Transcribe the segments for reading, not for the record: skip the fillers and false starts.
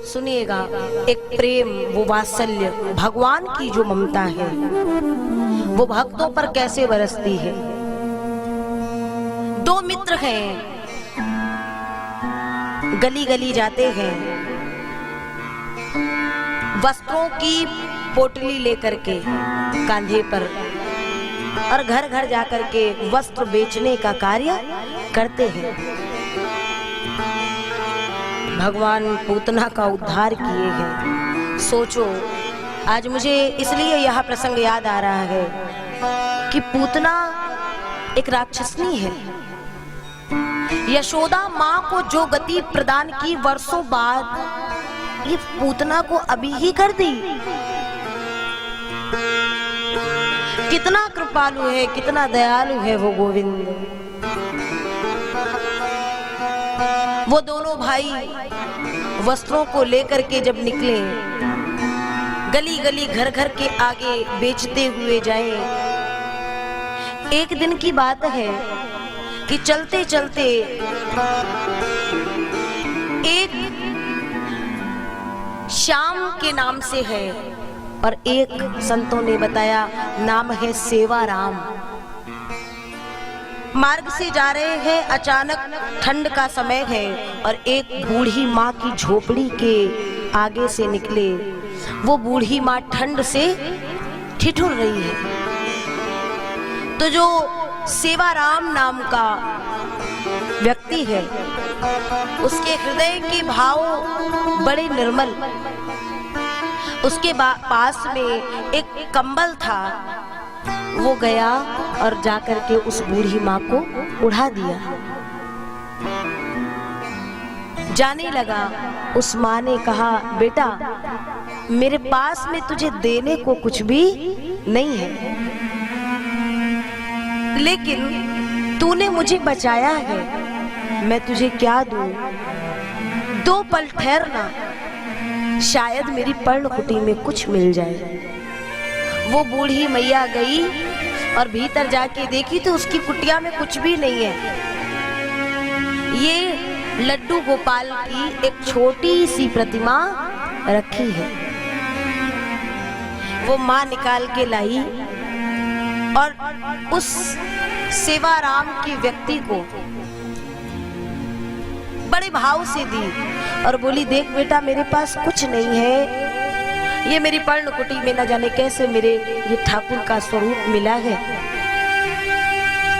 सुनिएगा, एक प्रेम, वो वात्सल्य, भगवान की जो ममता है वो भक्तों पर कैसे बरसती है। दो मित्र हैं, गली गली जाते हैं, वस्त्रों की पोटली लेकर के कांधे पर, और घर घर जाकर के वस्त्र बेचने का कार्य करते हैं। भगवान पूतना का उद्धार किए हैं। सोचो, आज मुझे इसलिए यह प्रसंग याद आ रहा है कि पूतना एक राक्षसनी है। यशोदा माँ को जो गति प्रदान की वर्षों बाद, ये पूतना को अभी ही कर दी। कितना कृपालु है, कितना दयालु है वो गोविंद। वो दोनों भाई वस्त्रों को लेकर के जब निकले, गली गली घर घर के आगे बेचते हुए जाए। एक दिन की बात है कि चलते चलते एक श्याम के नाम से है और एक संतों ने बताया नाम है सेवाराम। मार्ग से जा रहे हैं, अचानक ठंड का समय है और एक बूढ़ी माँ की झोपड़ी के आगे से निकले। वो बूढ़ी माँ ठंड से ठिठुर रही है। तो जो सेवाराम नाम का व्यक्ति है, उसके हृदय के भाव बड़े निर्मल। उसके पास में एक कंबल था, वो गया और जाकर के उस बूढ़ी माँ को उड़ा दिया। जाने लगा, उस माँ ने कहा, बेटा मेरे पास में तुझे देने को कुछ भी नहीं है, लेकिन तूने मुझे बचाया है, मैं तुझे क्या दूं? 2 पल ठहरना, शायद मेरी पर्णकुटी में कुछ मिल जाए। वो बूढ़ी मैया गई और भीतर जाके देखी तो उसकी कुटिया में कुछ भी नहीं है। ये लड्डू गोपाल की एक छोटी सी प्रतिमा रखी है। वो माँ निकाल के लाई और उस सेवाराम के व्यक्ति को बड़े भाव से दी और बोली, देख बेटा मेरे पास कुछ नहीं है, ये मेरी पर्णकुटी में न जाने कैसे मेरे ये ठाकुर का स्वरूप मिला है,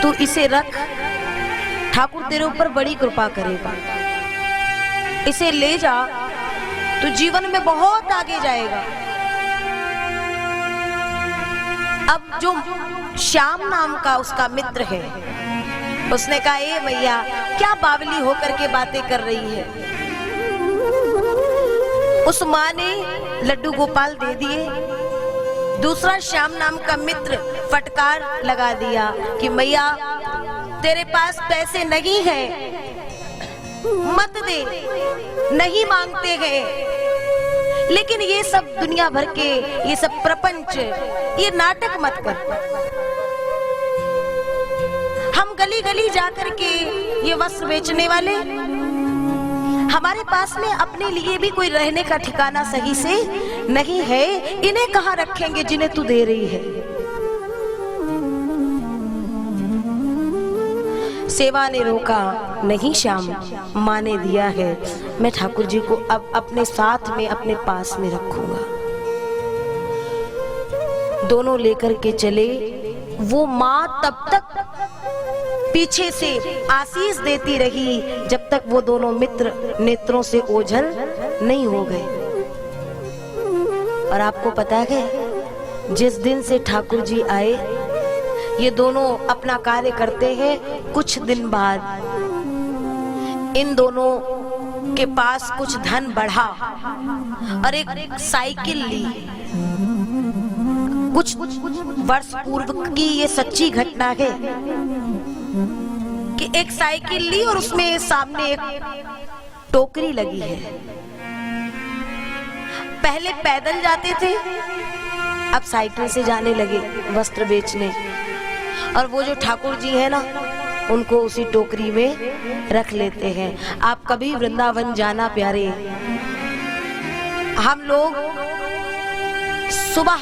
तू इसे रख, ठाकुर तेरे ऊपर बड़ी कृपा करेगा। इसे ले जा, तू जीवन में बहुत आगे जाएगा। अब जो श्याम नाम का उसका मित्र है, उसने कहा, ए मैया क्या बावली होकर के बातें कर रही है। उस माँ ने लड्डू गोपाल दे दिए। दूसरा श्याम नाम का मित्र फटकार लगा दिया कि मैया तेरे पास पैसे नहीं है, मत दे, नहीं मांगते हैं, लेकिन ये सब दुनिया भर के, ये सब प्रपंच, ये नाटक मत कर। हम गली गली जाकर के ये वस्त्र बेचने वाले, हमारे पास में अपने लिए भी कोई रहने का ठिकाना सही से नहीं है, इन्हें कहाँ रखेंगे जिन्हें तू दे रही है। सेवा ने रोका, नहीं श्याम, माँ ने दिया है, मैं ठाकुर जी को अब अपने साथ में, अपने पास में रखूंगा। दोनों लेकर के चले। वो माँ तब तक पीछे से आशीष देती रही जब तक वो दोनों मित्र नेत्रों से ओझल नहीं हो गए। और आपको पता है, जिस दिन से ठाकुर जी आए, ये दोनों अपना कार्य करते हैं। कुछ दिन बाद इन दोनों के पास कुछ धन बढ़ा और एक साइकिल ली। कुछ वर्ष पूर्व की ये सच्ची घटना है कि एक साइकिल ली और उसमें सामने एक टोकरी लगी है। पहले पैदल जाते थे, अब साइकिल से जाने लगे वस्त्र बेचने। और वो जो ठाकुर जी है ना, उनको उसी टोकरी में रख लेते हैं। आप कभी वृंदावन जाना प्यारे, हम लोग सुबह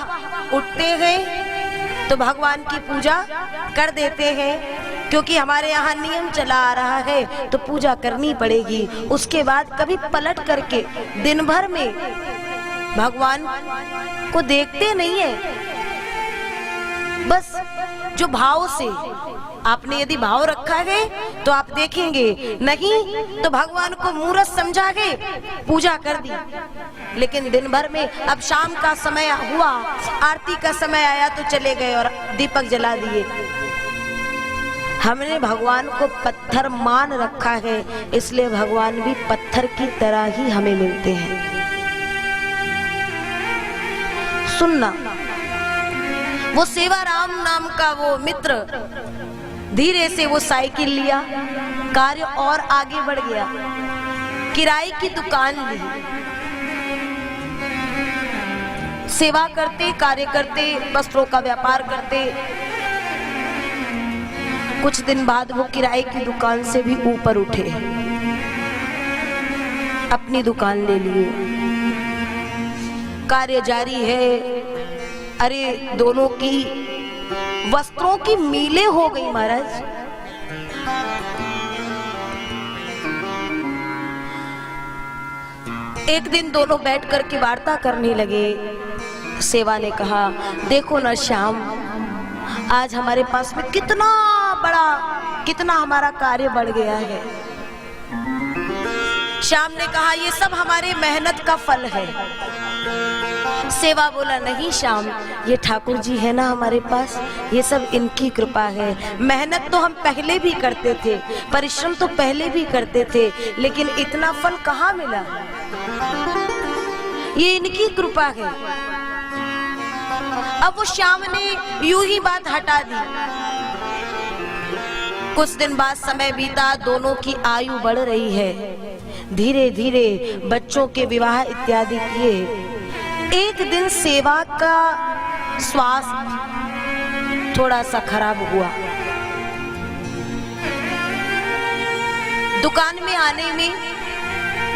उठते हैं तो भगवान की पूजा कर देते हैं, क्योंकि हमारे यहाँ नियम चला आ रहा है तो पूजा करनी पड़ेगी। उसके बाद कभी पलट करके दिन भर में भगवान को देखते नहीं है। बस जो भाव से आपने यदि भाव रखा है तो आप देखेंगे, नहीं तो भगवान को मूर्ख समझा के पूजा कर दी। लेकिन दिन भर में अब शाम का समय हुआ, आरती का समय आया तो चले गए और दीपक जला दिए। हमने भगवान को पत्थर मान रखा है, इसलिए भगवान भी पत्थर की तरह ही हमें मिलते हैं। सुनना, वो सेवाराम नाम का वो मित्र धीरे से वो साइकिल लिया, कार्य और आगे बढ़ गया, किराए की दुकान ली, सेवा करते, कार्य करते, वस्त्रों का व्यापार करते। कुछ दिन बाद वो किराए की दुकान से भी ऊपर उठे, अपनी दुकान ले लिए, कार्य जारी है। अरे दोनों की वस्त्रों की मीलें हो गई महाराज। एक दिन दोनों बैठ करके वार्ता करने लगे। सेवा ने कहा, देखो ना श्याम, आज हमारे पास में कितना बड़ा, कितना हमारा कार्य बढ़ गया है। श्याम ने कहा, ये सब हमारे मेहनत का फल है। सेवा बोला, नहीं श्याम, ये ठाकुर जी है ना हमारे पास, ये सब इनकी कृपा है। मेहनत तो हम पहले भी करते थे, परिश्रम तो पहले भी करते थे, लेकिन इतना फल कहाँ मिला, ये इनकी कृपा है। अब वो श्याम ने यूं ही बात हटा दी। कुछ दिन बाद समय बीता, दोनों की आयु बढ़ रही है, धीरे धीरे बच्चों के विवाह इत्यादि किए। एक दिन सेवा का स्वास्थ्य थोड़ा सा खराब हुआ। दुकान में आने में,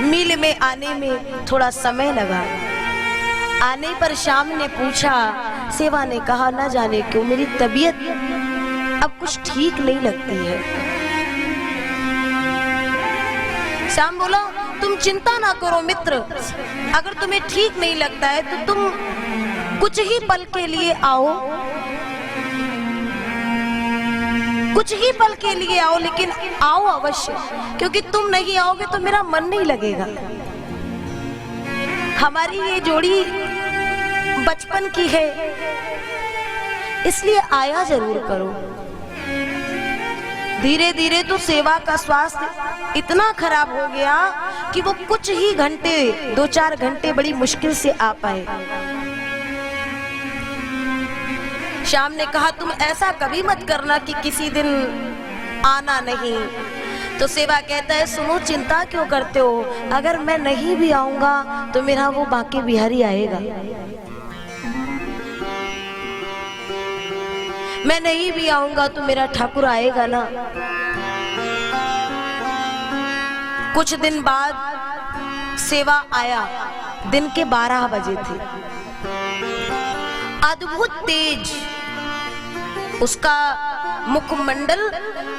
मिल में आने में थोड़ा समय लगा। आने पर श्याम ने पूछा, सेवा ने कहा, ना जाने क्यों मेरी तबीयत अब कुछ ठीक नहीं लगती है। श्याम बोला, तुम चिंता ना करो मित्र, अगर तुम्हें ठीक नहीं लगता है तो तुम कुछ ही पल के लिए आओ, कुछ ही पल के लिए आओ, लेकिन आओ अवश्य, क्योंकि तुम नहीं आओगे तो मेरा मन नहीं लगेगा। हमारी ये जोड़ी बचपन की है, इसलिए आया जरूर करो। धीरे धीरे तो सेवा का स्वास्थ्य इतना खराब हो गया कि वो कुछ ही घंटे, 2-4 घंटे बड़ी मुश्किल से आ पाए। श्याम ने कहा, तुम ऐसा कभी मत करना कि किसी दिन आना नहीं। तो सेवा कहता है, सुनो, चिंता क्यों करते हो, अगर मैं नहीं भी आऊंगा तो मेरा वो बांके बिहारी आएगा, मैं नहीं भी आऊंगा तो मेरा ठाकुर आएगा ना। कुछ दिन बाद सेवा आया, दिन के 12 बजे थे। अद्भुत तेज, उसका मुखमंडल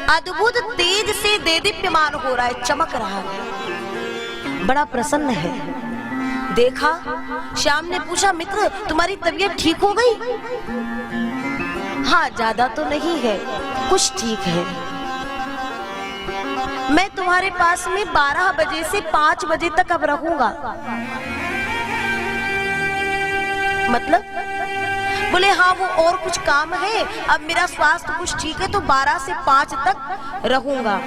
अद्भुत तेज से देदीप्यमान हो रहा है, चमक रहा है, बड़ा प्रसन्न है। देखा, श्याम ने पूछा, मित्र तुम्हारी तबीयत ठीक हो गई? हाँ, ज्यादा तो नहीं है, कुछ ठीक है। मैं तुम्हारे पास में 12 बजे से 5 बजे तक अब रहूंगा। मतलब? बोले हाँ, वो और कुछ काम है, अब मेरा स्वास्थ्य कुछ ठीक है तो 12 से 5 तक रहूंगा।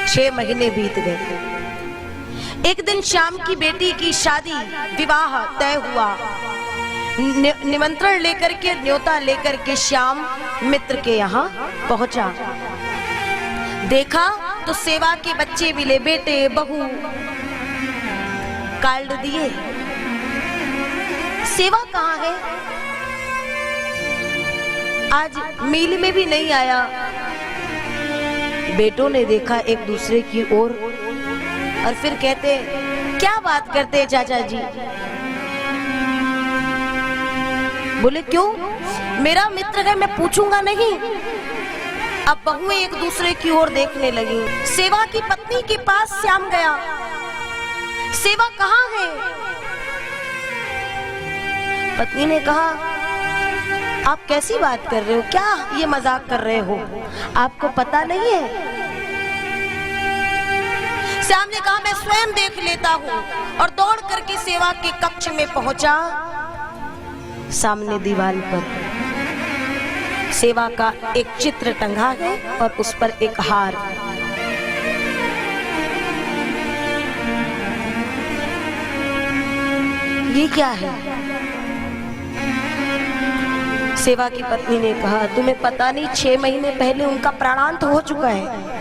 6 महीने बीत गए। एक दिन श्याम की बेटी की शादी, विवाह तय हुआ। निमंत्रण लेकर के, न्योता लेकर के श्याम मित्र के यहाँ पहुंचा। देखा तो सेवा के बच्चे मिले, बेटे बहू, कार्ड दिए। सेवा कहाँ है? आज मील में भी नहीं आया। बेटों ने देखा एक दूसरे की ओर और फिर कहते, क्या बात करते हैं चाचा जी? बोले क्यों? मेरा मित्र है, मैं पूछूंगा नहीं। अब बहुएं एक दूसरे की ओर देखने लगी। सेवा की पत्नी के पास श्याम गया। सेवा कहाँ है? पत्नी ने कहा, आप कैसी बात कर रहे हो? क्या ये मजाक कर रहे हो? आपको पता नहीं है? श्याम ने कहा, मैं स्वयं देख लेता हूँ, और दौड़ करके सेवा के कक्ष में पहुंचा। सामने दीवार पर सेवा का एक चित्र टंगा है और उस पर एक हार। ये क्या है? सेवा की पत्नी ने कहा, तुम्हें पता नहीं 6 महीने पहले उनका प्राणांत हो चुका है।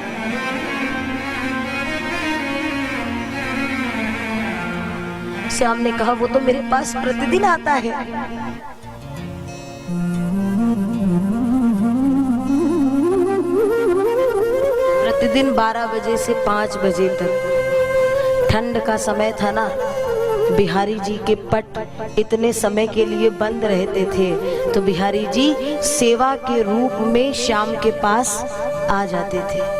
श्याम ने कहा, वो तो मेरे पास प्रतिदिन आता है। प्रतिदिन 12 बजे से 5 बजे तक। ठंड का समय था ना, बिहारी जी के पट इतने समय के लिए बंद रहते थे, तो बिहारी जी सेवा के रूप में श्याम के पास आ जाते थे।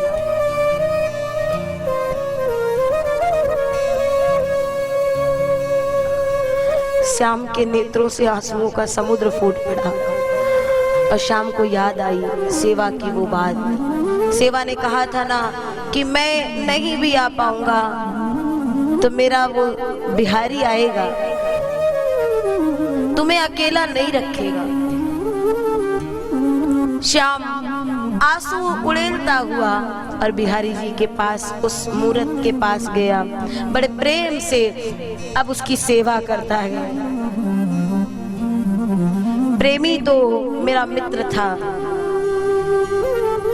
श्याम के नेत्रों से आंसुओं का समुद्र फूट पड़ा और श्याम को याद आई सेवा की वो बात। सेवा ने कहा था ना कि मैं नहीं भी आ पाऊंगा तो मेरा वो बिहारी आएगा, तुम्हें अकेला नहीं रखेगा। श्याम आंसू उड़ेलता हुआ और बिहारी जी के पास, उस मूर्त के पास गया। बड़े प्रेम से अब उसकी सेवा करता है। प्रेमी तो मेरा मित्र था,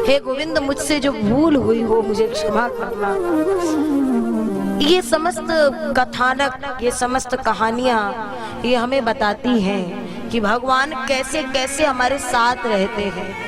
हे गोविंद मुझसे जो भूल हुई हो मुझे क्षमा करना। ये समस्त कथानक, ये समस्त कहानियां ये हमें बताती हैं कि भगवान कैसे कैसे हमारे साथ रहते हैं।